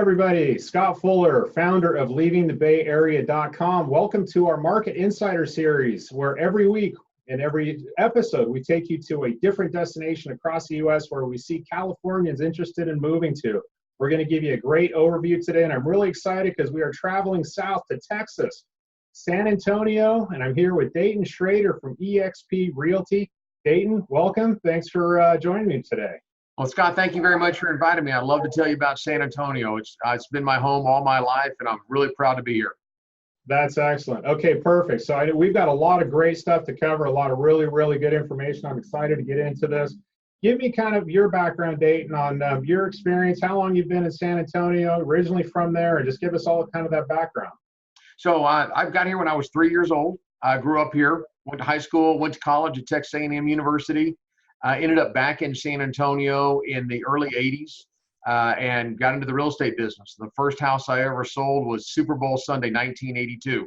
everybody. Scott Fuller, founder of LeavingTheBayArea.com. Welcome to our Market Insider Series, where every week and every episode, we take you to a different destination across the U.S. where we see Californians interested in moving to. We're going to give you a great overview today, and I'm really excited because we are traveling south to Texas, San Antonio, and I'm here with Dayton Schrader from eXp Realty. Dayton, welcome. Thanks for joining me today. Well, Scott, thank you very much for inviting me. I'd love to tell you about San Antonio. It's been my home all my life, and I'm really proud to be here. That's excellent. Okay, perfect. So we've got a lot of great stuff to cover, a lot of really good information. I'm excited to get into this. Give me kind of your background, Dayton, on your experience, how long you've been in San Antonio, originally from there, and just give us all kind of that background. So I got here when I was 3 years old. I grew up here, went to high school, went to college at Texas A&M University. I ended up back in San Antonio in the early 80s and got into the real estate business. The first house I ever sold was Super Bowl Sunday, 1982.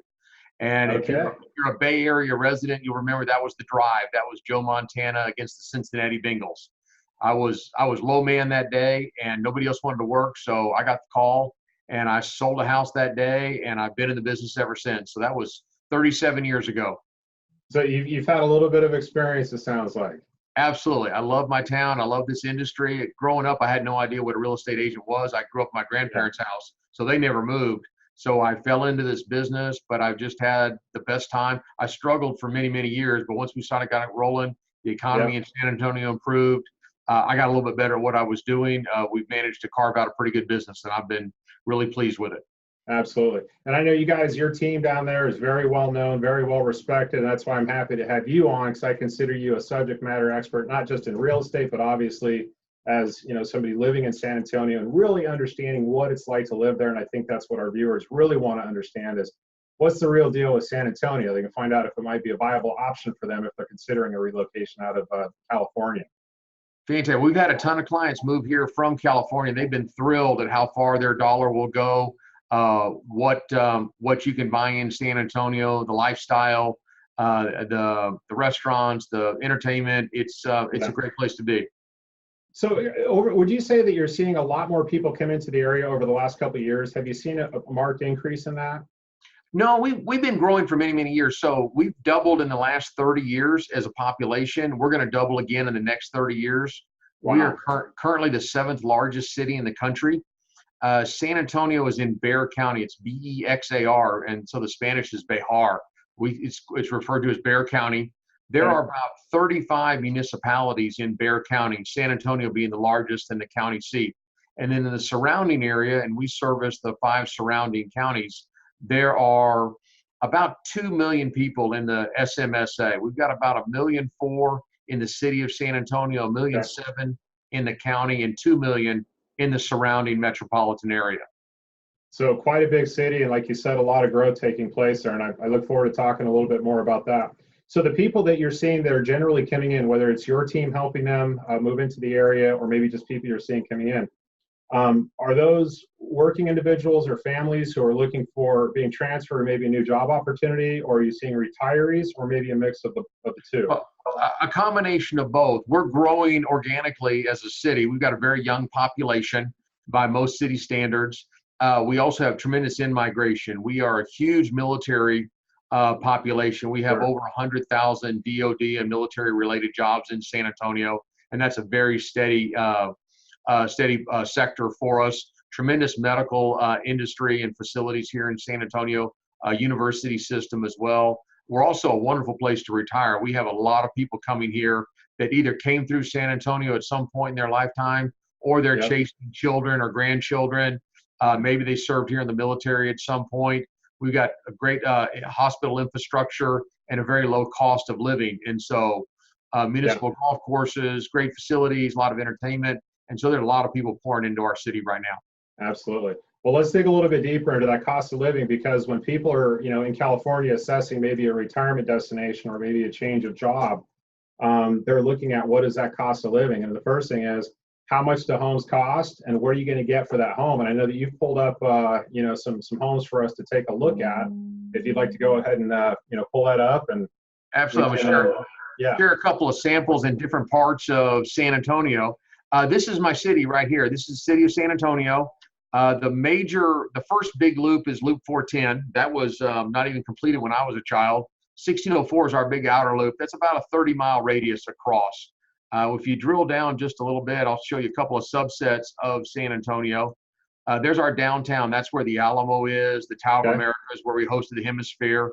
And Okay. if you're a Bay Area resident, you'll remember that was the drive. That was Joe Montana against the Cincinnati Bengals. I was low man that day, and nobody else wanted to work, so I got the call, and I sold a house that day, and I've been in the business ever since. So that was 37 years ago. So you've had a little bit of experience, it sounds like. Absolutely. I love my town. I love this industry. Growing up, I had no idea what a real estate agent was. I grew up in my grandparents' house, so they never moved. So I fell into this business, but I've just had the best time. I struggled for many years, but once we started got it rolling, the economy in San Antonio improved. I got a little bit better at what I was doing. We've managed to carve out a pretty good business, and I've been really pleased with it. Absolutely. And I know you guys, your team down there is very well known, very well respected. And that's why I'm happy to have you on, because I consider you a subject matter expert, not just in real estate, but obviously as somebody living in San Antonio and really understanding what it's like to live there. And I think that's what our viewers really want to understand is what's the real deal with San Antonio. They can find out if it might be a viable option for them if they're considering a relocation out of California. Fantastic. We've had a ton of clients move here from California. They've been thrilled at how far their dollar will go. What you can buy in San Antonio, the lifestyle, the restaurants, the entertainment. It's a great place to be. So would you say that you're seeing a lot more people come into the area over the last couple of years? Have you seen a marked increase in that? No, we've been growing for many years. So we've doubled in the last 30 years as a population. We're going to double again in the next 30 years. Wow. We are currently the 7th largest city in the country. San Antonio is in Bexar County. It's Bexar, and so the Spanish is Bejar. It's referred to as Bexar County. There are about 35 municipalities in Bexar County, San Antonio being the largest and the county seat. And then in the surrounding area, and we service the 5 surrounding counties, there are about 2 million people in the SMSA. We've got about 1.4 million in the city of San Antonio, 1.7 million in the county, and 2 million in the surrounding metropolitan area. So quite a big city, and like you said, a lot of growth taking place there, and I look forward to talking a little bit more about that. So the people that you're seeing that are generally coming in, whether it's your team helping them move into the area or maybe just people you're seeing coming in, are those working individuals or families who are looking for being transferred or maybe a new job opportunity, or are you seeing retirees, or maybe a mix of the two? A combination of both. We're growing organically as a city. We've got a very young population by most city standards. We also have tremendous in-migration. We are a huge military population. We have over 100,000 DOD and military-related jobs in San Antonio, and that's a very steady sector for us. Tremendous medical industry and facilities here in San Antonio, university system as well. We're also a wonderful place to retire. We have a lot of people coming here that either came through San Antonio at some point in their lifetime, or they're chasing children or grandchildren. Maybe they served here in the military at some point. We've got a great hospital infrastructure and a very low cost of living. And so municipal golf courses, great facilities, a lot of entertainment. And so there are a lot of people pouring into our city right now. Absolutely. Well, let's dig a little bit deeper into that cost of living, because when people are, in California assessing maybe a retirement destination or maybe a change of job, they're looking at what is that cost of living. And the first thing is, how much do homes cost and what are you going to get for that home? And I know that you've pulled up, some homes for us to take a look at. If you'd like to go ahead and, pull that up. And absolutely, share a couple of samples in different parts of San Antonio. This is my city right here. This is the city of San Antonio. The first big loop is Loop 410. That was not even completed when I was a child. 1604 is our big outer loop. That's about a 30-mile radius across. If you drill down just a little bit, I'll show you a couple of subsets of San Antonio. There's our downtown. That's where the Alamo is. The Tower of America is where we hosted the Hemisphere.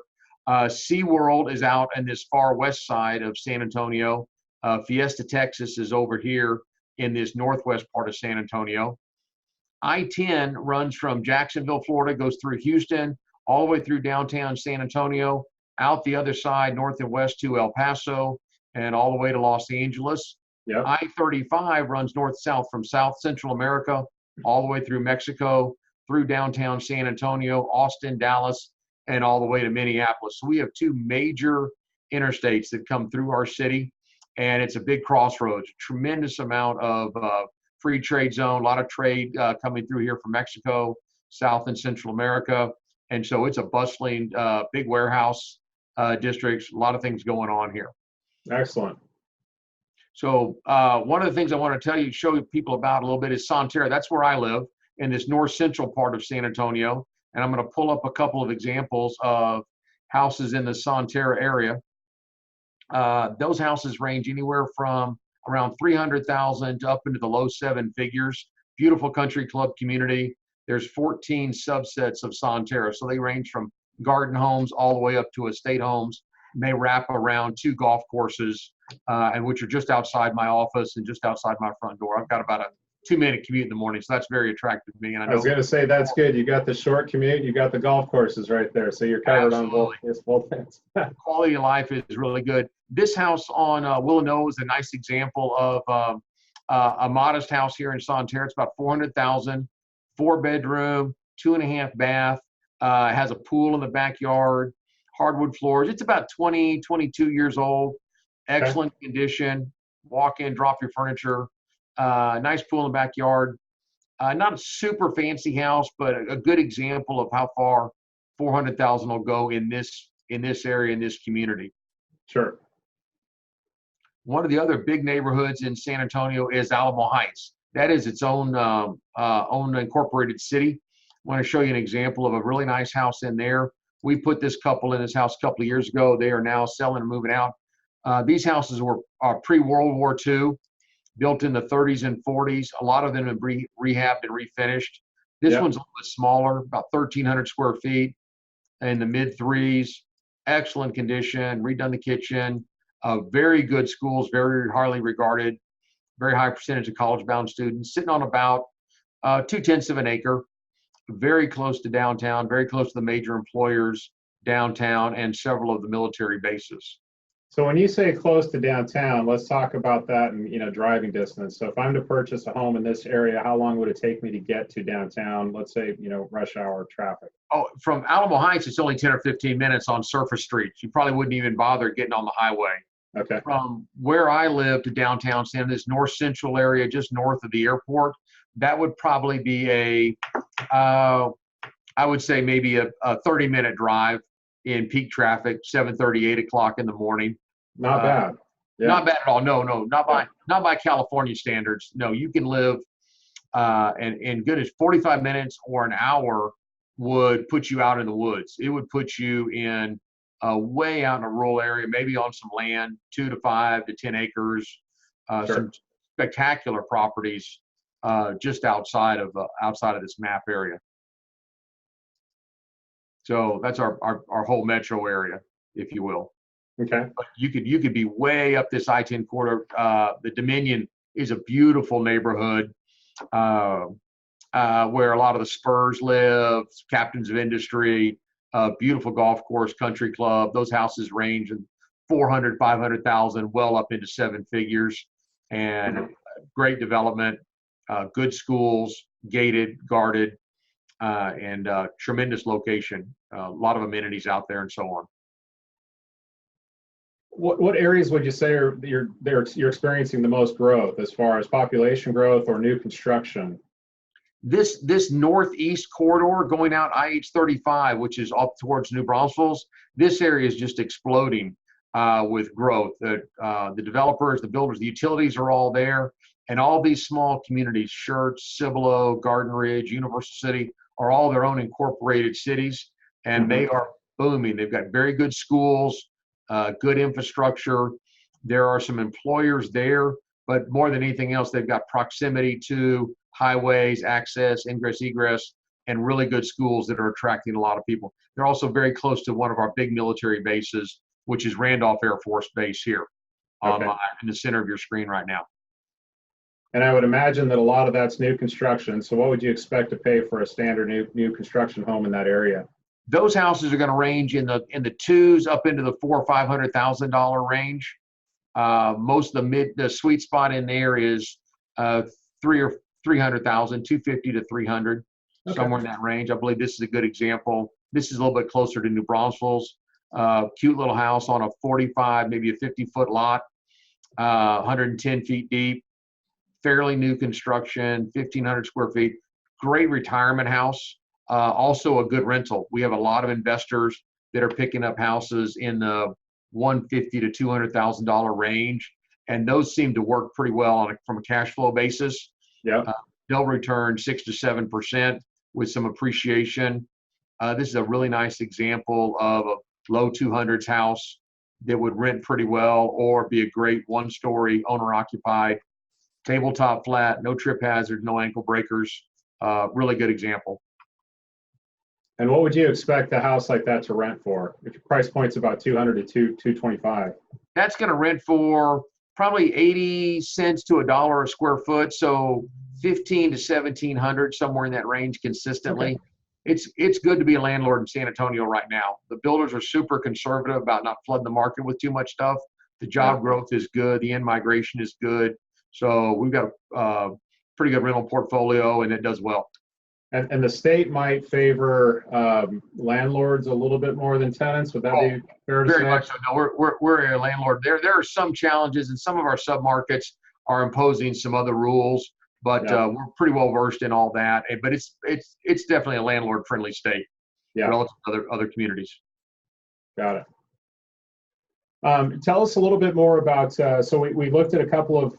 SeaWorld is out in this far west side of San Antonio. Fiesta, Texas is over here in this northwest part of San Antonio. I-10 runs from Jacksonville, Florida, goes through Houston, all the way through downtown San Antonio, out the other side, north and west to El Paso, and all the way to Los Angeles. Yep. I-35 runs north-south from South Central America, all the way through Mexico, through downtown San Antonio, Austin, Dallas, and all the way to Minneapolis. So we have two major interstates that come through our city, and it's a big crossroads, tremendous amount of free trade zone, a lot of trade coming through here from Mexico, South and Central America. And so it's a bustling, big warehouse districts, a lot of things going on here. Excellent. So one of the things I want to show people about a little bit is Sonterra. That's where I live, in this north central part of San Antonio. And I'm going to pull up a couple of examples of houses in the Sonterra area. Those houses range anywhere from around 300,000 to up into the low seven figures. Beautiful country club community. There's 14 subsets of Sonterra. So they range from garden homes all the way up to estate homes. And they wrap around 2 golf courses, and which are just outside my office and just outside my front door. I've got about a 2-minute commute in the morning, so that's very attractive to me. And I was going to say that's good. You got the short commute, you got the golf courses right there, so you're covered on both things. Quality of life is really good. This house on Willow is a nice example of a modest house here in Sonterra. It's about 400,000, 4-bedroom, 2.5 bath. Has a pool in the backyard, hardwood floors. It's about 20, 22 years old. Excellent condition. Walk in, drop your furniture. Nice pool in the backyard. Not a super fancy house, but a good example of how far 400,000 will go in this area, in this community. Sure. One of the other big neighborhoods in San Antonio is Alamo Heights. That is its own incorporated city. I want to show you an example of a really nice house in there. We put this couple in this house a couple of years ago. They are now selling and moving out. These houses were pre-World War II, built in the 30s and 40s. A lot of them have been rehabbed and refinished. This one's a little bit smaller, about 1,300 square feet, in the mid-3s. Excellent condition, redone the kitchen. Very good schools, very highly regarded, very high percentage of college-bound students, sitting on about 2/10 of an acre, very close to downtown, very close to the major employers downtown and several of the military bases. So when you say close to downtown, let's talk about that and driving distance. So if I'm to purchase a home in this area, how long would it take me to get to downtown? Let's say rush hour traffic. Oh, from Alamo Heights, it's only 10 or 15 minutes on surface streets. You probably wouldn't even bother getting on the highway. Okay. From where I live to downtown, San this north central area, just north of the airport, that would probably be I would say maybe a 30-minute drive in peak traffic, 7:30, 8 o'clock in the morning. Not bad. Yeah. Not bad at all. No, not by California standards. No, you can live and good as 45 minutes or an hour would put you out in the woods. It would put you in way out in a rural area, maybe on some land, 2 to 5 to 10 acres, some spectacular properties just outside of this map area. So that's our whole metro area, if you will. Okay. But you could be way up this I-10 corridor. The Dominion is a beautiful neighborhood where a lot of the Spurs live, captains of industry, beautiful golf course, country club. Those houses range in 400, 500,000, well up into 7 figures, and great development, good schools, gated, guarded, and tremendous location. A lot of amenities out there and so on. What areas would you say you're experiencing the most growth as far as population growth or new construction? This northeast corridor going out IH-35, which is up towards New Braunfels, this area is just exploding with growth. The developers, the builders, the utilities are all there. And all these small communities, Schertz, Cibolo, Garden Ridge, Universal City, are all their own incorporated cities, and they are booming. They've got very good schools, good infrastructure. There are some employers there, but more than anything else, they've got proximity to highways, access, ingress, egress, and really good schools that are attracting a lot of people. They're also very close to one of our big military bases, which is Randolph Air Force Base here, in the center of your screen right now. And I would imagine that a lot of that's new construction. So what would you expect to pay for a standard new construction home in that area? Those houses are going to range in the twos up into the $400,000 or $500,000 range. Most of the sweet spot in there is 300,000, 250 to 300, somewhere in that range. I believe this is a good example. This is a little bit closer to New Braunfels. Cute little house on a 45, maybe a 50-foot lot, 110 feet deep. Fairly new construction, 1,500 square feet, great retirement house, also a good rental. We have a lot of investors that are picking up houses in the $150,000 to $200,000 range, and those seem to work pretty well from a cash flow basis. Yeah, they'll return 6 to 7% with some appreciation. This is a really nice example of a low 200s house that would rent pretty well or be a great one-story owner-occupied. Tabletop flat, no trip hazards, no ankle breakers. Really good example. And what would you expect a house like that to rent for? If your price point's about 200 to 225. That's going to rent for probably 80 cents to $1 a square foot. So 15 to 1700, somewhere in that range consistently. Okay. It's good to be a landlord in San Antonio right now. The builders are super conservative about not flooding the market with too much stuff. The job growth is good. The in-migration is good. So we've got a pretty good rental portfolio, and it does well. And the state might favor landlords a little bit more than tenants. Would that be fair to say? Very much so. No, we're a landlord. There are some challenges, and some of our submarkets are imposing some other rules, but we're pretty well versed in all that. But it's definitely a landlord-friendly state relative to other communities. Got it. Tell us a little bit more about, so we looked at a couple of,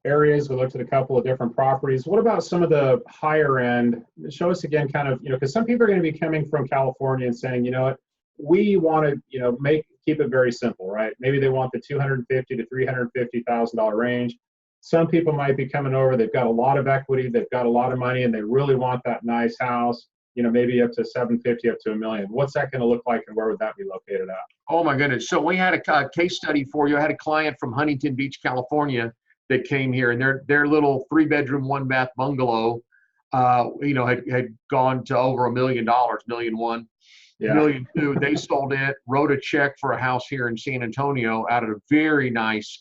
areas, we looked at a couple of different properties. What about some of the higher end? Show us again, kind of, because some people are going to be coming from California and saying, you know what, we want to, keep it very simple, right? Maybe they want the $250,000 to $350,000 range. Some people might be coming over, they've got a lot of equity, they've got a lot of money, and they really want that nice house. Maybe up to 750, up to $1 million. What's that going to look like, and where would that be located at? Oh my goodness! So we had a case study for you. I had a client from Huntington Beach, California, that came here, and their little 3-bedroom, 1-bath bungalow, had gone to over $1 million, $1.1 million, $1.2 million. They sold it, wrote a check for a house here in San Antonio out of a very nice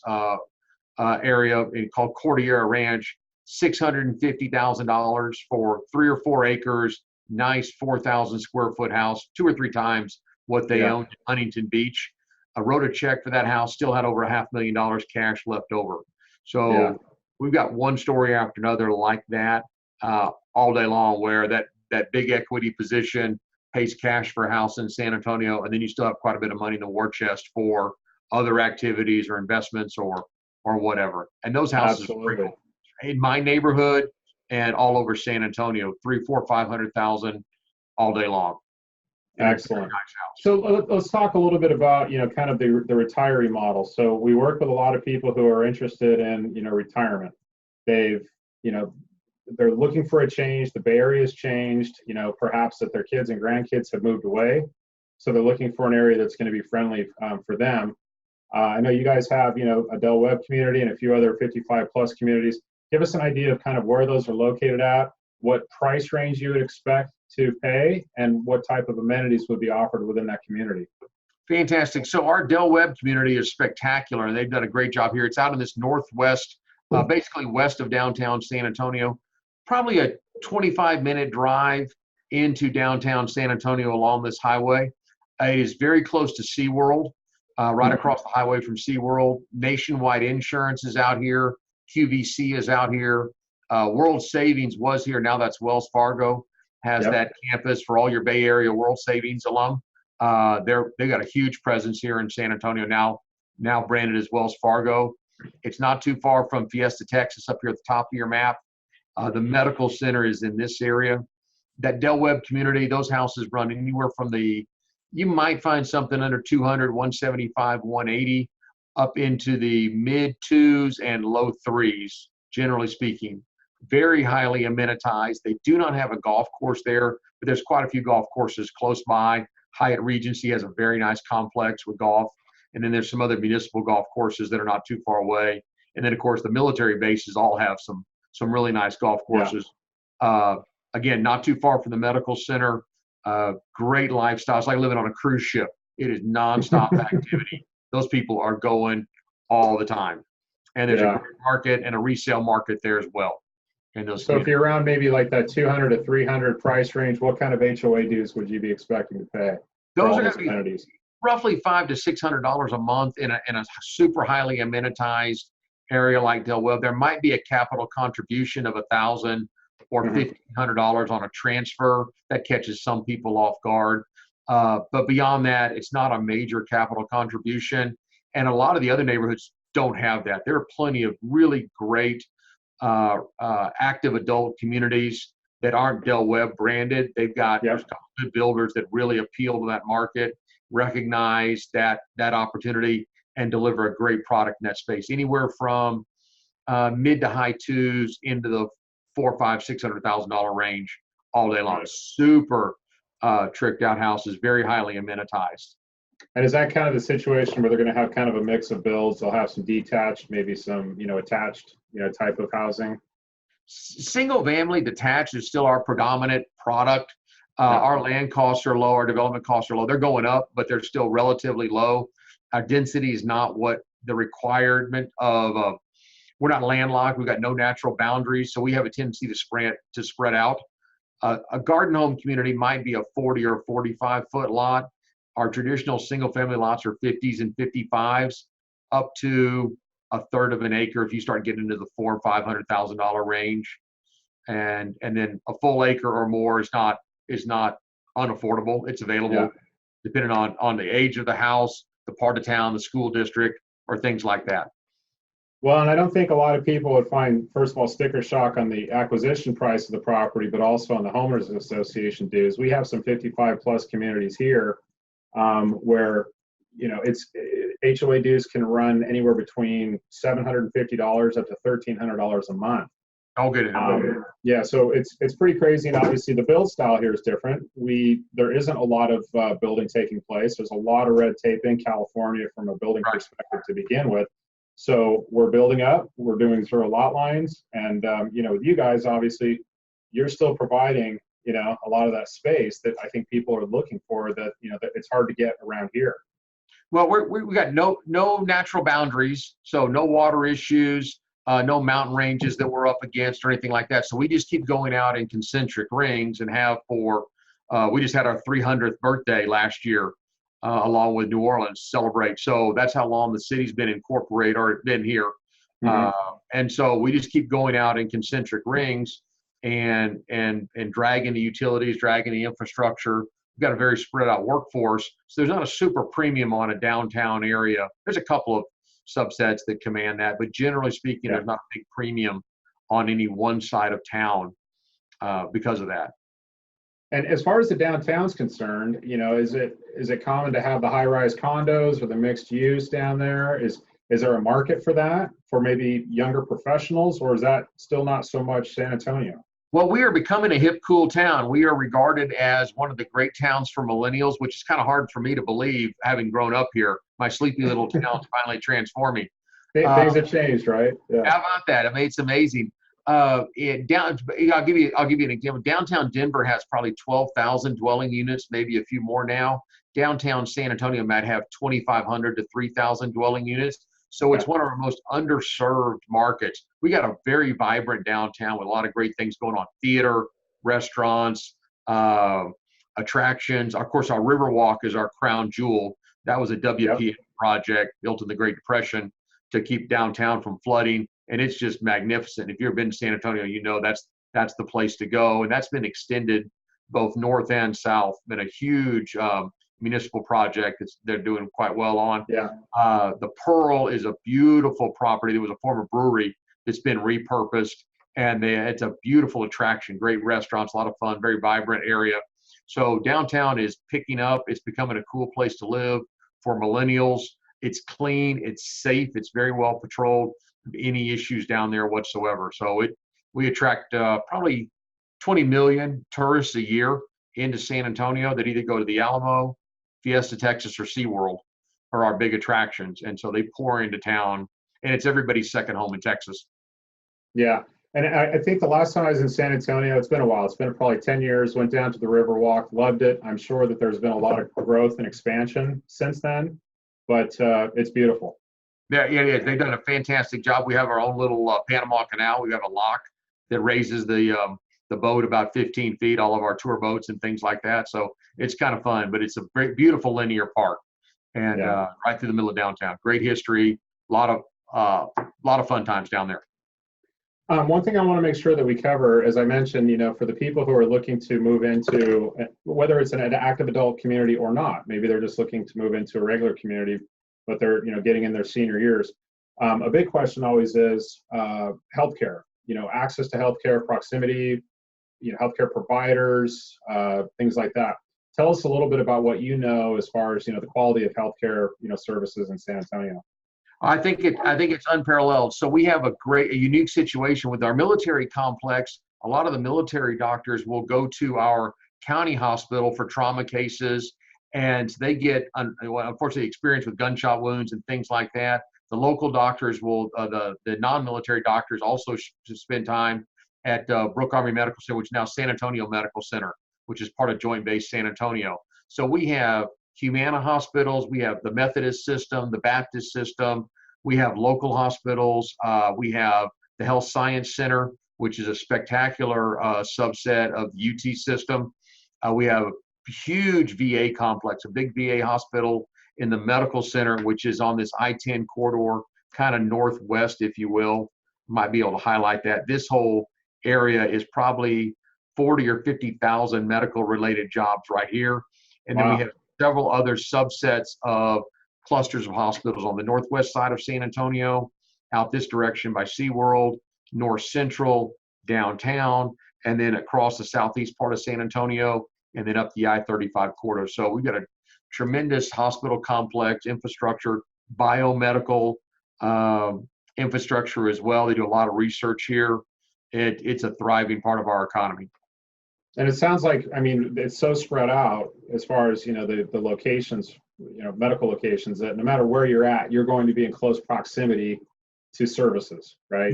area called Cordillera Ranch, $650,000 for 3 or 4 acres. Nice 4,000 square foot house, 2 or 3 times what they owned in Huntington Beach. I wrote a check for that house, still had over $500,000 cash left over. So we've got one story after another like that all day long, where that big equity position pays cash for a house in San Antonio, and then you still have quite a bit of money in the war chest for other activities or investments or whatever. And those houses are pretty cool. In my neighborhood and all over San Antonio, 300,000, 400,000, 500,000 all day long. Excellent. Nice house. So let's talk a little bit about, kind of the retiree model. So we work with a lot of people who are interested in, retirement. They're looking for a change. The Bay Area has changed, perhaps that their kids and grandkids have moved away. So they're looking for an area that's going to be friendly for them. I know you guys have, a Del Webb community and a few other 55 plus communities. Give us an idea of kind of where those are located at, what price range you would expect to pay, and what type of amenities would be offered within that community. Fantastic. So our Del Webb community is spectacular, and they've done a great job here. It's out in this northwest, basically west of downtown San Antonio, probably a 25-minute drive into downtown San Antonio along this highway. It is very close to SeaWorld, right across the highway from SeaWorld. Nationwide Insurance is out here. QVC is out here. World Savings was here. Now that's Wells Fargo has that campus for all your Bay Area World Savings alum. They got a huge presence here in San Antonio now branded as Wells Fargo. It's not too far from Fiesta, Texas, up here at the top of your map. The medical center is in this area. That Del Webb community, those houses run anywhere from you might find something under 200, 175, 180, up into the mid twos and low threes, generally speaking. Very highly amenitized. They do not have a golf course there, but there's quite a few golf courses close by. Hyatt Regency has a very nice complex with golf. And then there's some other municipal golf courses that are not too far away. And then, of course, the military bases all have some really nice golf courses. Yeah. Again, not too far from the medical center. Great lifestyle. It's like living on a cruise ship. It is nonstop activity. Those people are going all the time. And there's a great market and a resale market there as well. So if you're around maybe like that 200 to 300 price range, what kind of HOA dues would you be expecting to pay? Those are going to be roughly $500 to $600 a month in a super highly amenitized area like Del Webb. There might be a capital contribution of $1,000 or $1,500 on a transfer that catches some people off guard. But beyond that, it's not a major capital contribution. And a lot of the other neighborhoods don't have that. There are plenty of really great active adult communities that aren't Del Webb branded. They've got good builders that really appeal to that market, recognize that opportunity, and deliver a great product in that space. Anywhere from mid to high twos into the $400,000, $500,000, $600,000 range all day long. Super tricked out houses, very highly amenitized. And is that kind of the situation where they're going to have kind of a mix of builds? They'll have some detached, maybe some, attached, type of housing? Single family detached is still our predominant product. Our land costs are low, our development costs are low. They're going up, but they're still relatively low. Our density is not what the requirement of, we're not landlocked. We've got no natural boundaries, so we have a tendency to spread out. A garden home community might be a 40 or 45 foot lot. Our traditional single family lots are 50s and 55s, up to a third of an acre if you start getting into the $400,000 or $500,000 range, and then a full acre or more is not unaffordable. It's available depending on the age of the house, the part of town, the school district, or things like that. Well, and I don't think a lot of people would find, first of all, sticker shock on the acquisition price of the property, but also on the homeowners association dues. We have some 55 plus communities here where it's HOA dues can run anywhere between $750 up to $1,300 a month. I'll get it. Yeah, so it's pretty crazy, and obviously the build style here is different. There isn't a lot of building taking place. There's a lot of red tape in California from a building perspective to begin with. So we're building up. We're doing zero lot lines, and with you guys, obviously, you're still providing a lot of that space that I think people are looking for. That that it's hard to get around here. Well, we got no natural boundaries, so no water issues, no mountain ranges that we're up against or anything like that. So we just keep going out in concentric rings and have we just had our 300th birthday last year, along with New Orleans celebrate. So that's how long the city's been incorporated or been here. And so we just keep going out in concentric rings and dragging the utilities, dragging the infrastructure. We've got a very spread out workforce. So there's not a super premium on a downtown area. There's a couple of subsets that command that, but generally speaking, there's not a big premium on any one side of town because of that. And as far as the downtown's concerned, is it common to have the high-rise condos or the mixed use down there? Is there a market for that for maybe younger professionals, or is that still not so much San Antonio? Well, we are becoming a hip, cool town. We are regarded as one of the great towns for millennials, which is kind of hard for me to believe, having grown up here. My sleepy little town finally transforming. Things have changed, right? Yeah. How about that? I mean, it's amazing. I'll give you an example. Downtown Denver has probably 12,000 dwelling units, maybe a few more now. Downtown San Antonio might have 2,500 to 3,000 dwelling units. So it's one of our most underserved markets. We got a very vibrant downtown with a lot of great things going on: theater, restaurants, attractions. Of course, our Riverwalk is our crown jewel. That was a WPA project built in the Great Depression to keep downtown from flooding. And it's just magnificent. If you've been to San Antonio, that's the place to go. And that's been extended both north and south. Been a huge municipal project that they're doing quite well on. Yeah. The Pearl is a beautiful property. There was a former brewery that's been repurposed, and it's a beautiful attraction, great restaurants, a lot of fun, very vibrant area. So downtown is picking up. It's becoming a cool place to live for millennials. It's clean, it's safe, it's very well patrolled. Any issues down there whatsoever. So we attract probably 20 million tourists a year into San Antonio that either go to the Alamo, Fiesta Texas, or SeaWorld are our big attractions. And so they pour into town, and it's everybody's second home in Texas. Yeah. And I think the last time I was in San Antonio, it's been a while. It's been probably 10 years, went down to the Riverwalk, loved it. I'm sure that there's been a lot of growth and expansion since then, but it's beautiful. Yeah, they've done a fantastic job. We have our own little Panama Canal. We have a lock that raises the boat about 15 feet, all of our tour boats and things like that. So it's kind of fun, but it's a very beautiful linear park, and right through the middle of downtown. Great history, a lot of fun times down there. One thing I want to make sure that we cover, as I mentioned, for the people who are looking to move into, whether it's an active adult community or not, maybe they're just looking to move into a regular community, but they're getting in their senior years. A big question always is healthcare. Access to healthcare, proximity, healthcare providers, things like that. Tell us a little bit about what you know as far as the quality of healthcare services in San Antonio. I think it's unparalleled. So we have a unique situation with our military complex. A lot of the military doctors will go to our county hospital for trauma cases, and they get, unfortunately, experience with gunshot wounds and things like that. The local doctors will, the non-military doctors also spend time at Brooke Army Medical Center, which is now San Antonio Medical Center, which is part of Joint Base San Antonio. So we have Humana hospitals, we have the Methodist system, the Baptist system, we have local hospitals, we have the Health Science Center, which is a spectacular subset of the UT system. We have a huge VA complex, a big VA hospital in the medical center, which is on this I-10 corridor, kind of northwest, if you will. Might be able to highlight that. This whole area is probably 40 or 50,000 medical related jobs right here. And then we have several other subsets of clusters of hospitals on the northwest side of San Antonio, out this direction by SeaWorld, north central, downtown, and then across the southeast part of San Antonio, and then up the I-35 corridor. So we've got a tremendous hospital complex, infrastructure, biomedical infrastructure as well. They do a lot of research here. It's a thriving part of our economy. And it sounds like, it's so spread out as far as, the locations, medical locations, that no matter where you're at, you're going to be in close proximity to services, right?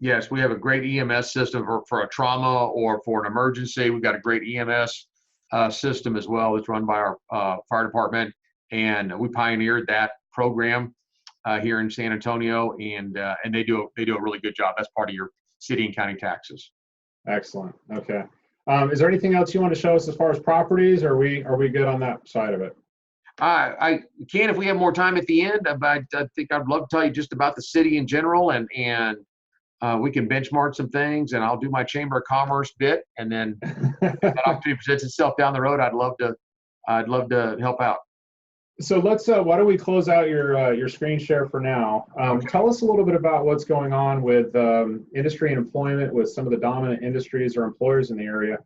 Yes. We have a great EMS system for a trauma or for an emergency. We've got a great EMS system as well. It's run by our fire department, and we pioneered that program here in San Antonio, and they do a really good job. That's part of your city and county taxes. Excellent. Okay. Is there anything else you want to show us as far as properties, or are we good on that side of it? I can if we have more time at the end. But I think I'd love to tell you just about the city in general, and we can benchmark some things, and I'll do my Chamber of Commerce bit, and then if that opportunity presents itself down the road, I'd love to help out. So let's why don't we close out your screen share for now. Okay. Tell us a little bit about what's going on with industry and employment with some of the dominant industries or employers in the area.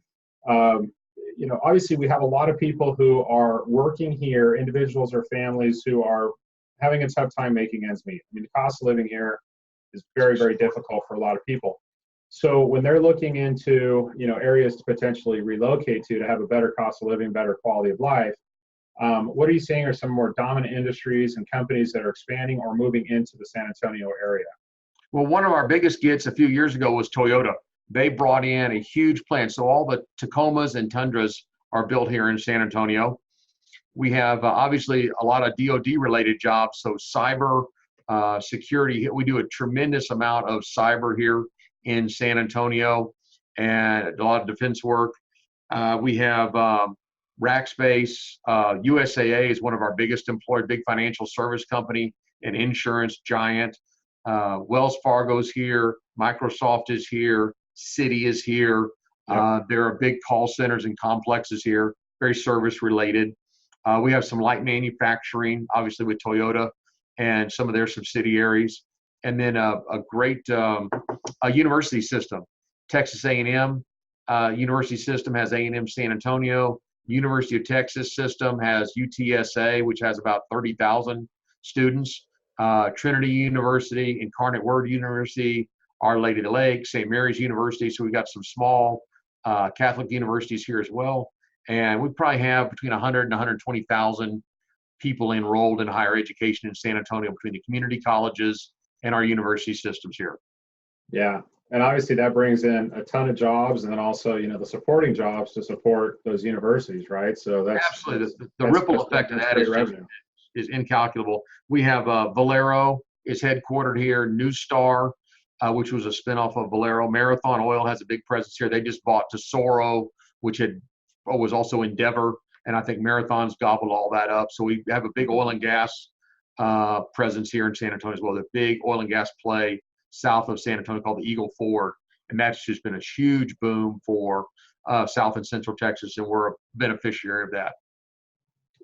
Obviously we have a lot of people who are working here, individuals or families who are having a tough time making ends meet. The cost of living here is very, very difficult for a lot of people. So when they're looking into areas to potentially relocate to have a better cost of living, better quality of life, what are you seeing are some more dominant industries and companies that are expanding or moving into the San Antonio area? Well, one of our biggest gets a few years ago was Toyota. They brought in a huge plant. So all the Tacomas and Tundras are built here in San Antonio. We have obviously a lot of DoD related jobs. So cyber security, we do a tremendous amount of cyber here in San Antonio, and a lot of defense work. We have Rackspace. USAA is one of our biggest employers, big financial service company, an insurance giant. Wells Fargo's here. Microsoft is here. Citi is here. There are big call centers and complexes here, very service related. We have some light manufacturing, obviously with Toyota and some of their subsidiaries, and then a great a university system. Texas A&M university system has A&M San Antonio. University of Texas system has UTSA, which has about 30,000 students. Trinity University, Incarnate Word University, Our Lady of the Lake, St. Mary's University. So we've got some small Catholic universities here as well. And we probably have between 100 and 120,000 people enrolled in higher education in San Antonio between the community colleges and our university systems here. Yeah. And obviously that brings in a ton of jobs, and then also, the supporting jobs to support those universities, right? So that's absolutely the ripple effect of that is incalculable. We have Valero is headquartered here, New Star, which was a spinoff of Valero. Marathon Oil has a big presence here. They just bought Tesoro, which was also Endeavor, and I think Marathon's gobbled all that up. So we have a big oil and gas presence here in San Antonio as well. The big oil and gas play south of San Antonio called the Eagle Ford, and that's just been a huge boom for South and Central Texas, and we're a beneficiary of that.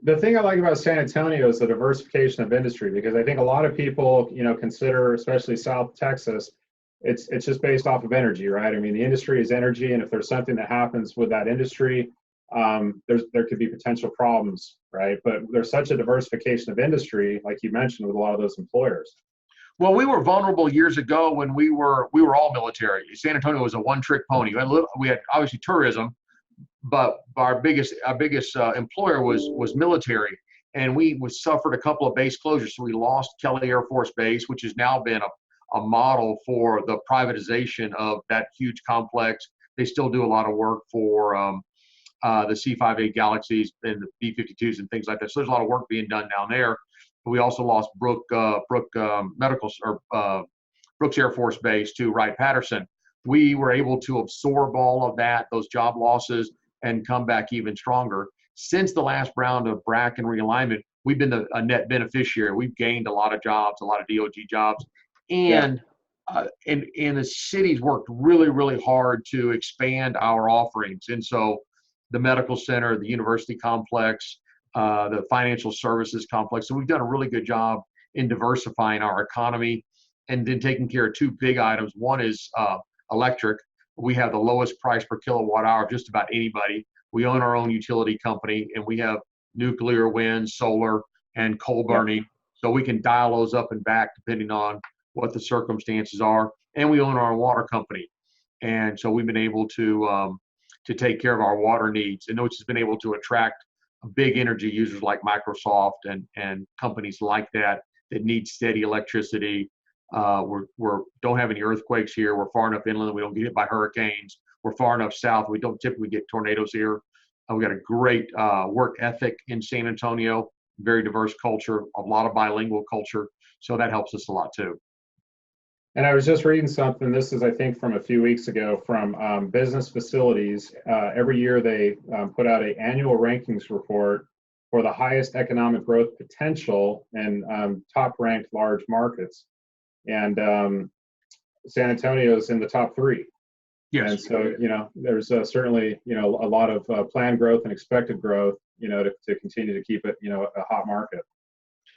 The thing I like about San Antonio is the diversification of industry, because I think a lot of people, consider, especially South Texas, it's just based off of energy, right? I mean, the industry is energy, and if there's something that happens with that industry, there could be potential problems, right? But there's such a diversification of industry, like you mentioned, with a lot of those employers. Well, we were vulnerable years ago when we were all military. San Antonio was a one-trick pony. We had obviously tourism, but our biggest employer was military, and we suffered a couple of base closures. So we lost Kelly Air Force Base, which has now been a model for the privatization of that huge complex. They still do a lot of work for the C-5A Galaxies and the B-52s and things like that. So there's a lot of work being done down there. We also lost Brooks Air Force Base to Wright-Patterson. We were able to absorb all of those job losses, and come back even stronger. Since the last round of BRAC and realignment, we've been a net beneficiary. We've gained a lot of jobs, a lot of DOG jobs, and the city's worked really, really hard to expand our offerings. And so the medical center, the university complex, the financial services complex. So we've done a really good job in diversifying our economy, and then taking care of two big items. One is electric. We have the lowest price per kilowatt hour of just about anybody. We own our own utility company, and we have nuclear, wind, solar, and coal burning. So we can dial those up and back depending on what the circumstances are. And we own our own water company. And so we've been able to take care of our water needs, and which has been able to attract big energy users like Microsoft and companies like that need steady electricity. We don't have any earthquakes here. We're far enough inland that we don't get hit by hurricanes. We're far enough south we don't typically get tornadoes here. We got a great work ethic in San Antonio, very diverse culture, a lot of bilingual culture. So that helps us a lot too. And I was just reading something, this is, I think, from a few weeks ago, from Business Facilities. Every year they put out an annual rankings report for the highest economic growth potential in top-ranked large markets. And San Antonio is in the top 3. Yes. And so, there's certainly, a lot of planned growth and expected growth, to continue to keep it, a hot market.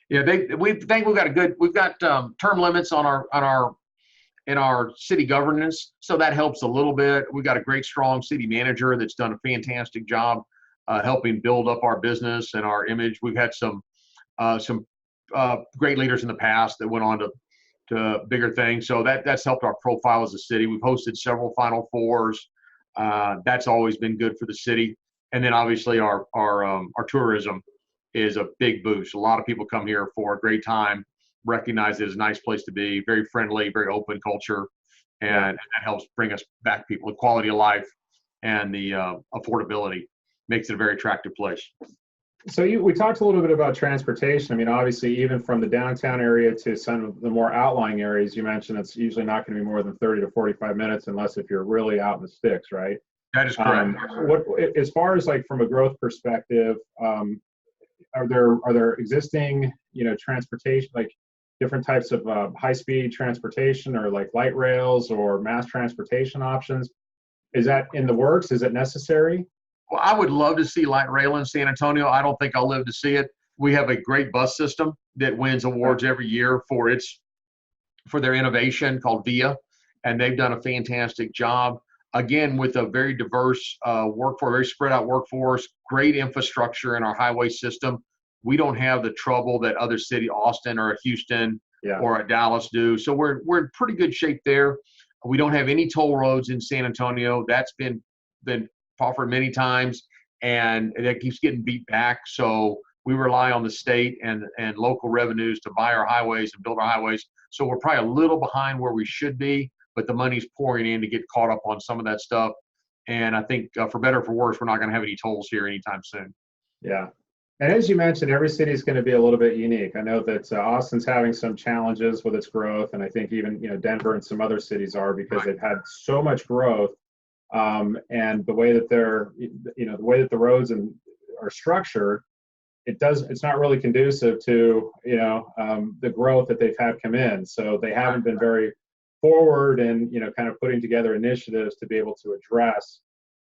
Yeah, we think we've got term limits in our city governance, so that helps a little bit. We've got a great, strong city manager that's done a fantastic job helping build up our business and our image. We've had some great leaders in the past that went on to bigger things, so that's helped our profile as a city. We've hosted several Final Fours. That's always been good for the city. And then obviously our tourism is a big boost. A lot of people come here for a great time, recognize it as a nice place to be, very friendly, very open culture, and that helps bring us back people. The quality of life and the affordability makes it a very attractive place. So we talked a little bit about transportation. I mean, obviously, even from the downtown area to some of the more outlying areas, you mentioned it's usually not going to be more than 30 to 45 minutes, unless if you're really out in the sticks, right? That is correct. As far as like from a growth perspective, are there existing, transportation, like different types of high-speed transportation, or like light rails or mass transportation options? Is that in the works? Is it necessary? Well, I would love to see light rail in San Antonio. I don't think I'll live to see it. We have a great bus system that wins awards every year for their innovation called VIA, and they've done a fantastic job. Again, with a very diverse workforce, very spread out workforce, great infrastructure in our highway system. We don't have the trouble that other cities, Austin or Houston or Dallas do. So we're in pretty good shape there. We don't have any toll roads in San Antonio. That's been offered many times, and that keeps getting beat back. So we rely on the state and local revenues to buy our highways and build our highways. So we're probably a little behind where we should be, but the money's pouring in to get caught up on some of that stuff. And I think for better or for worse, we're not going to have any tolls here anytime soon. Yeah. And as you mentioned, every city is going to be a little bit unique. I know that Austin's having some challenges with its growth, and I think even Denver and some other cities are, because they've had so much growth, and the way that the way that the roads are structured, it's not really conducive to the growth that they've had come in. So they haven't been very forward and kind of putting together initiatives to be able to address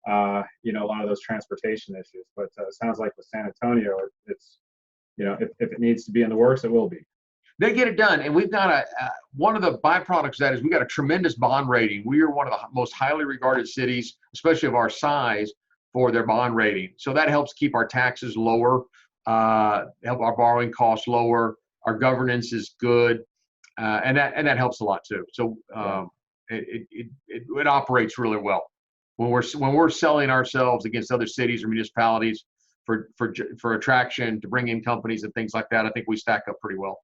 a lot of those transportation issues. But it sounds like with San Antonio, it's if it needs to be in the works, it will be. They get it done, and we've got one of the byproducts of that is we've got a tremendous bond rating. We are one of the most highly regarded cities, especially of our size, for their bond rating. So that helps keep our taxes lower, help our borrowing costs lower. Our governance is good, and that helps a lot too. So it operates really well. When we're selling ourselves against other cities or municipalities for attraction, to bring in companies and things like that, I think we stack up pretty well.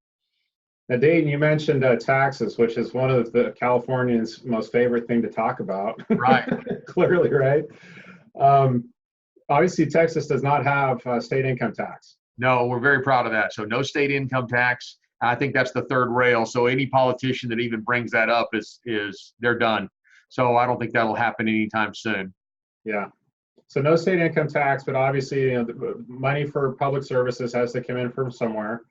Now, Dayton, you mentioned taxes, which is one of the Californians' most favorite thing to talk about. Right. Clearly, right? Obviously, Texas does not have state income tax. No, we're very proud of that. So no state income tax. I think that's the third rail. So any politician that even brings that up is they're done. So I don't think that'll happen anytime soon. Yeah. So no state income tax, but obviously, the money for public services has to come in from somewhere.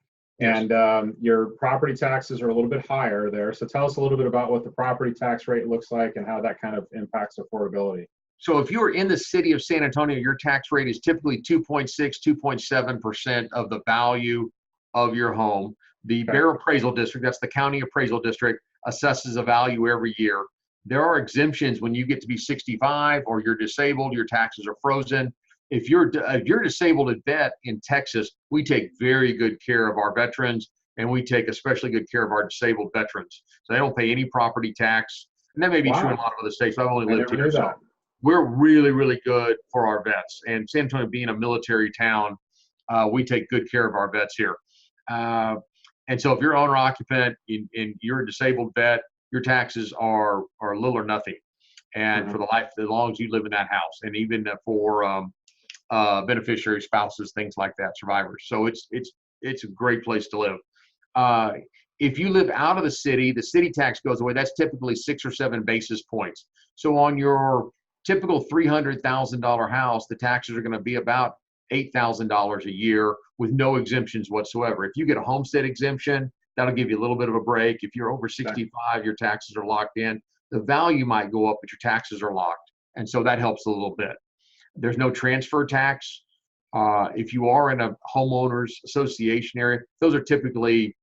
Yes. And your property taxes are a little bit higher there. So tell us a little bit about what the property tax rate looks like and how that kind of impacts affordability. So if you're in the city of San Antonio, your tax rate is typically 2.6, 2.7% of the value of your home. The Bear Appraisal District, that's the county appraisal district, assesses a value every year. There are exemptions when you get to be 65 or you're disabled, your taxes are frozen. If you're a disabled vet in Texas, we take very good care of our veterans, and we take especially good care of our disabled veterans. So they don't pay any property tax. And that may be true in a lot of other states, but I've only lived here. So we're really, really good for our vets. And San Antonio being a military town, we take good care of our vets here. And so if you're owner occupant and you're a disabled vet, your taxes are little or nothing. And for the life, as long as you live in that house, and even for beneficiary spouses, things like that, survivors. So it's a great place to live. If you live out of the city tax goes away. That's typically 6 or 7 basis points. So on your typical $300,000 house, the taxes are going to be about $8,000 a year with no exemptions whatsoever. If you get a homestead exemption, that'll give you a little bit of a break. If you're over 65, your taxes are locked in. The value might go up, but your taxes are locked. And so that helps a little bit. There's no transfer tax. If you are in a homeowners association area, those are typically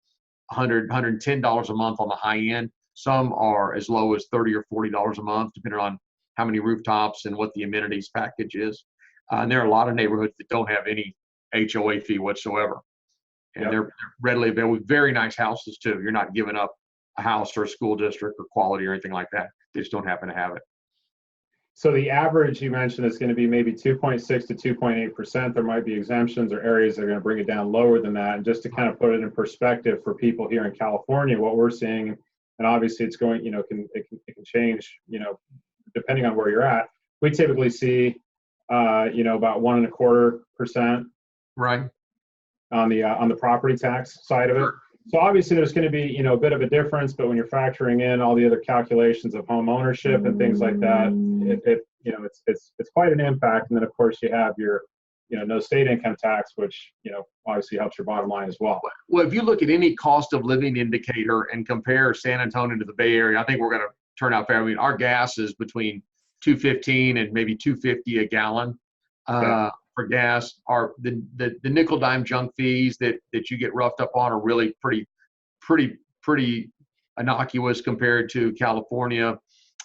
$100, $110 a month on the high end. Some are as low as $30 or $40 a month, depending on how many rooftops and what the amenities package is. And there are a lot of neighborhoods that don't have any HOA fee whatsoever. And they're readily available with very nice houses too. You're not giving up a house for a school district or quality or anything like that. They just don't happen to have it. So the average you mentioned is going to be maybe 2.6 to 2.8%. There might be exemptions or areas that are going to bring it down lower than that. And just to kind of put it in perspective for people here in California, what we're seeing, and obviously it's going, it can change, depending on where you're at. We typically see, about 1.25%. Right. On the property tax side of it. So obviously there's going to be, a bit of a difference, but when you're factoring in all the other calculations of home ownership and things like that, it's quite an impact. And then of course you have your, no state income tax, which, obviously helps your bottom line as well. Well, if you look at any cost of living indicator and compare San Antonio to the Bay Area, I think we're going to turn out fair. I mean, our gas is between $2.15 and maybe $2.50 a gallon. for gas. The nickel dime junk fees that you get roughed up on are really pretty innocuous compared to California.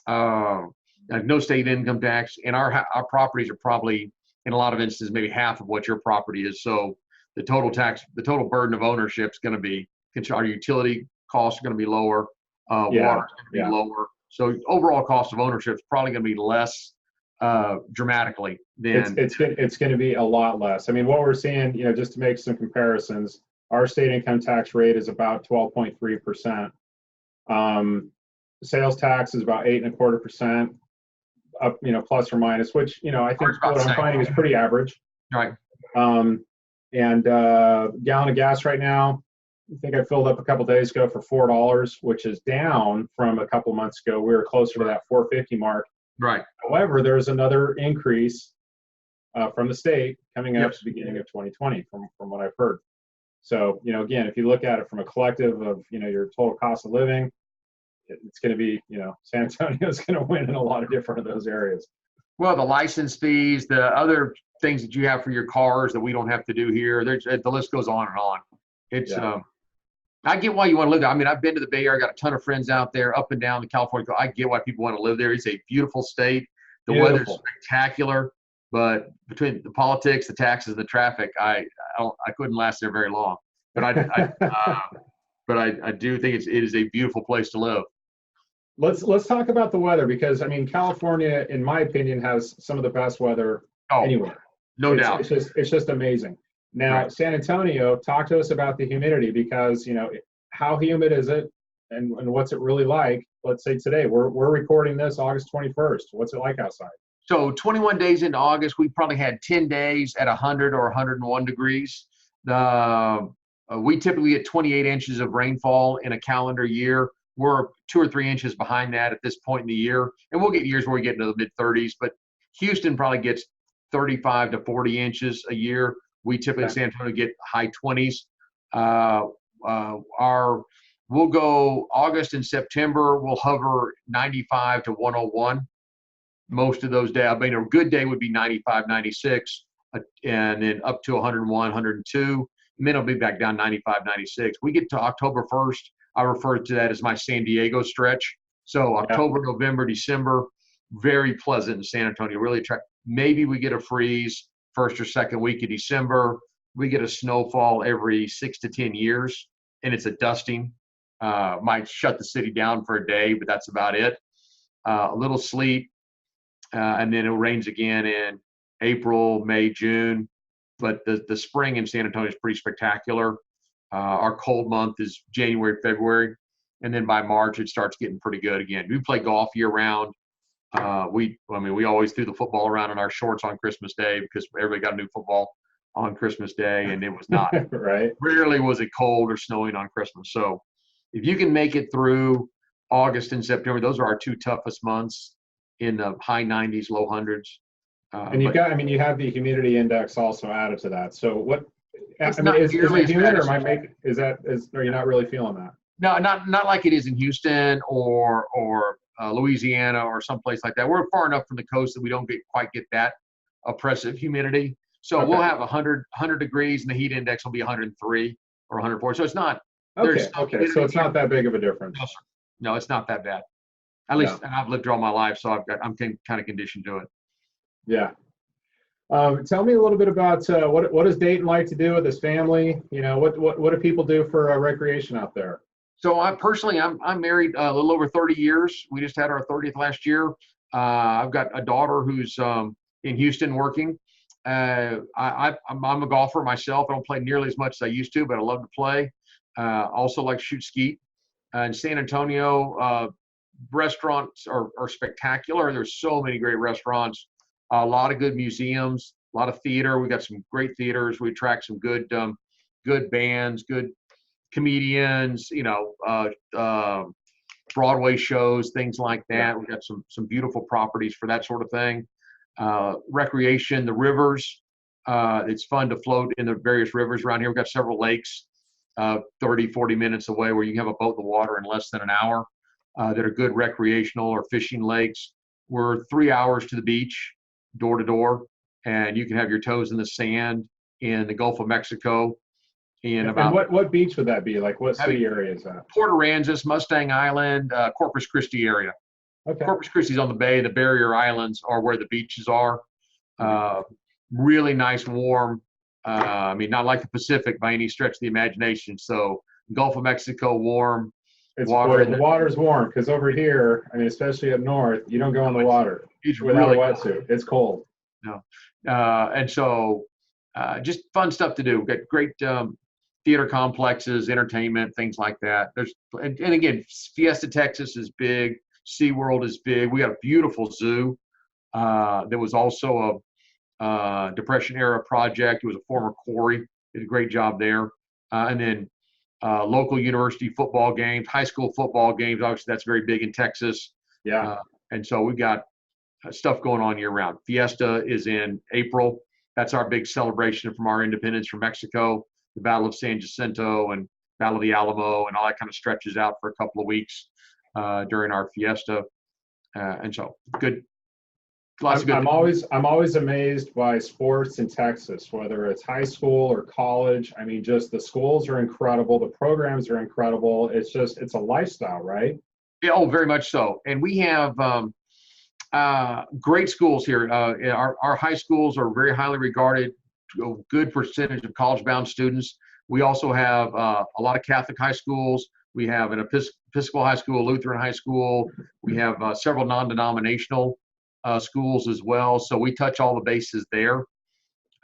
Like no state income tax, and our properties are probably in a lot of instances maybe half of what your property is. So the total burden of ownership is going to be, our utility costs are going to be lower, water is going to be lower. So overall cost of ownership is probably going to be less dramatically than it's going to be a lot less. I mean, what we're seeing, just to make some comparisons, our state income tax rate is about 12.3%. Sales tax is about 8.25%, up, plus or minus, which, I think what I'm finding is pretty average. Right. And gallon of gas right now, I think I filled up a couple days ago for $4, which is down from a couple months ago. We were closer to that $4.50 mark. Right. However, there's another increase from the state coming up at the beginning of 2020 from what I've heard. So, again, if you look at it from a collective of, your total cost of living, it's going to be, San Antonio is going to win in a lot of different of those areas. Well, the license fees, the other things that you have for your cars that we don't have to do here, the list goes on and on. It's, I get why you want to live there. I mean, I've been to the Bay Area. I got a ton of friends out there, up and down the California coast. I get why people want to live there. It's a beautiful state. The weather's spectacular, but between the politics, the taxes, the traffic, I couldn't last there very long. But I do think it is a beautiful place to live. Let's talk about the weather, because I mean, California, in my opinion, has some of the best weather anywhere. No doubt. It's just amazing. Now, San Antonio, talk to us about the humidity, because how humid is it, and what's it really like? Let's say today we're recording this August 21st. What's it like outside? So 21 days into August, we probably had 10 days at 100 or 101 degrees. We typically get 28 inches of rainfall in a calendar year. We're 2 or 3 inches behind that at this point in the year, and we'll get years where we get into the mid 30s. But Houston probably gets 35 to 40 inches a year. We typically in San Antonio get high 20s. We'll go August and September. We'll hover 95 to 101 most of those days. I mean, a good day would be 95, 96, and then up to 101, 102. And then it'll be back down 95, 96. We get to October 1st. I refer to that as my San Diego stretch. So October, November, December, very pleasant in San Antonio. Really attractive. Maybe we get a freeze first or second week of December. We get a snowfall every 6 to 10 years, and it's a dusting. Might shut the city down for a day, but that's about it. A little sleet, and then it rains again in April, May, June. But the spring in San Antonio is pretty spectacular. Our cold month is January, February, and then by March it starts getting pretty good again. We play golf year round. We always threw the football around in our shorts on Christmas Day, because everybody got a new football on Christmas Day, and it was not Rarely was it cold or snowing on Christmas. So if you can make it through August and September, those are our two toughest months, in the high 90s, low hundreds. And you have the humidity index also added to that. So what? Is it humid, or are you not really feeling that? No, not like it is in Houston or Louisiana or someplace like that. We're far enough from the coast that we don't quite get that oppressive humidity. So we'll have 100 degrees, and the heat index will be 103 or 104. So it's not. Okay. So it's not that big of a difference. No, it's not that bad. At least I've lived here all my life, so I'm kind of conditioned to it. Yeah. Tell me a little bit about what does Dayton like to do with his family? What do people do for recreation out there? So I'm married a little over 30 years. We just had our 30th last year. I've got a daughter who's in Houston working. I'm a golfer myself. I don't play nearly as much as I used to, but I love to play. Also like to shoot skeet. In San Antonio, restaurants are spectacular. There's so many great restaurants. A lot of good museums, a lot of theater. We got some great theaters. We attract some good bands, good comedians, Broadway shows, things like that. We got some beautiful properties for that sort of thing. Recreation, the rivers. It's fun to float in the various rivers around here. We've got several lakes 30, 40 minutes away where you can have a boat in the water in less than an hour that are good recreational or fishing lakes. We're 3 hours to the beach, door to door. and you can have your toes in the sand in the Gulf of Mexico. And what beach would that be? Like what city area is that? Port Aransas, Mustang Island, Corpus Christi area. Okay. Corpus Christi is on the bay. The barrier islands are where the beaches are. Really nice, warm. I mean, not like the Pacific by any stretch of the imagination. So Gulf of Mexico, warm. The water's warm, because over here, I mean, especially up north, you don't go in the water without a wetsuit. It's cold. No. And so just fun stuff to do. We've got great theater complexes, entertainment, things like that. And again, Fiesta, Texas is big. SeaWorld is big. We got a beautiful zoo. There was also a Depression era project. It was a former quarry. Did a great job there. And then local university football games, high school football games. Obviously, that's very big in Texas. Yeah. And so we've got stuff going on year round. Fiesta is in April. That's our big celebration from our independence from Mexico. The Battle of San Jacinto and Battle of the Alamo and all that kind of stretches out for a couple of weeks during our Fiesta. And so good. Lots of good. I'm always amazed by sports in Texas, whether it's high school or college. I mean, just the schools are incredible. The programs are incredible. It's a lifestyle, right? Yeah, oh, very much so. And we have great schools here. Our high schools are very highly regarded. A good percentage of college-bound students. We also have a lot of Catholic high schools. We have an Episcopal high school, Lutheran high school. We have several non-denominational schools as well. So we touch all the bases there.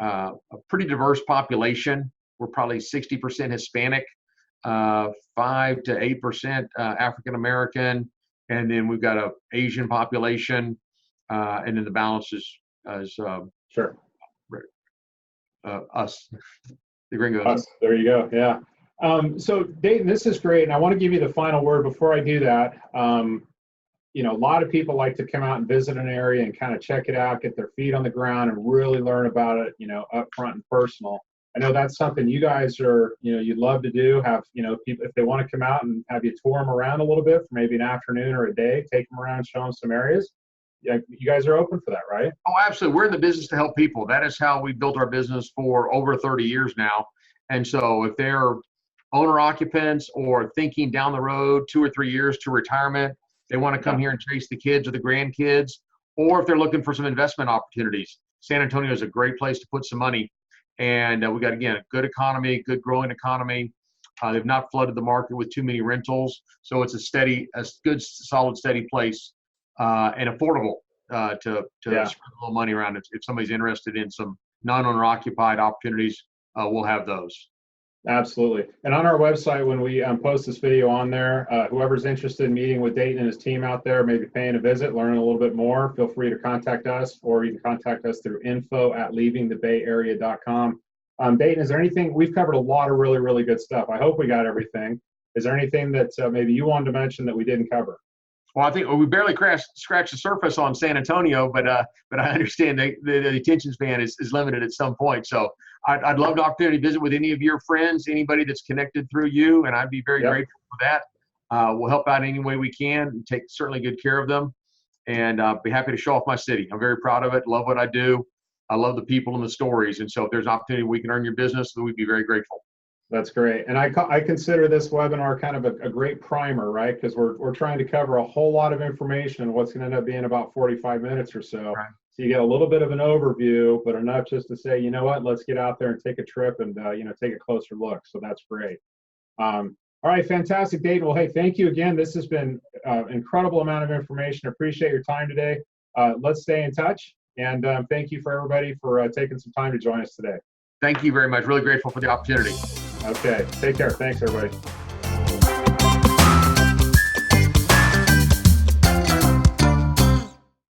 A pretty diverse population. We're probably 60% Hispanic, 5 to 8% African American, and then we've got an Asian population, and then the balance is sure. Us, the gringos. Us. There you go. Yeah. So Dayton, this is great, and I want to give you the final word. Before I do that, a lot of people like to come out and visit an area and kind of check it out, get their feet on the ground, and really learn about it, up front and personal. I know that's something you guys are, you'd love to do. Have people, if they want to come out and have you tour them around a little bit for maybe an afternoon or a day, take them around, show them some areas. Yeah, you guys are open for that, right? Oh, absolutely. We're in the business to help people. That is how we built our business for over 30 years now. And so if they're owner occupants or thinking down the road 2 or 3 years to retirement, they want to come here and chase the kids or the grandkids, or if they're looking for some investment opportunities, San Antonio is a great place to put some money. And we got, again, a good economy, good growing economy. They've not flooded the market with too many rentals. So it's a good, solid, steady place. And affordable to spread a little money around. If somebody's interested in some non-owner occupied opportunities, we'll have those. Absolutely. And on our website, when we post this video on there, whoever's interested in meeting with Dayton and his team out there, maybe paying a visit, learning a little bit more, feel free to contact us, or you can contact us through info@leavingthebayarea.com. Dayton, is there anything, we've covered a lot of really, really good stuff. I hope we got everything. Is there anything that maybe you wanted to mention that we didn't cover? Well, I think we barely scratched the surface on San Antonio, but I understand the attention span is limited at some point. So I'd love the opportunity to visit with any of your friends, anybody that's connected through you, and I'd be very grateful for that. We'll help out any way we can and take certainly good care of them, and be happy to show off my city. I'm very proud of it, love what I do. I love the people and the stories, and so if there's an opportunity we can earn your business, then we'd be very grateful. That's great. And I consider this webinar kind of a great primer, right? Because we're trying to cover a whole lot of information in what's going to end up being about 45 minutes or so. Right. So you get a little bit of an overview, but enough just to say, you know what, let's get out there and take a trip and, take a closer look. So that's great. All right, fantastic, Dayton. Well, hey, thank you again. This has been an incredible amount of information. Appreciate your time today. Let's stay in touch. And thank you for everybody for taking some time to join us today. Thank you very much. Really grateful for the opportunity. Okay, take care. Thanks, everybody.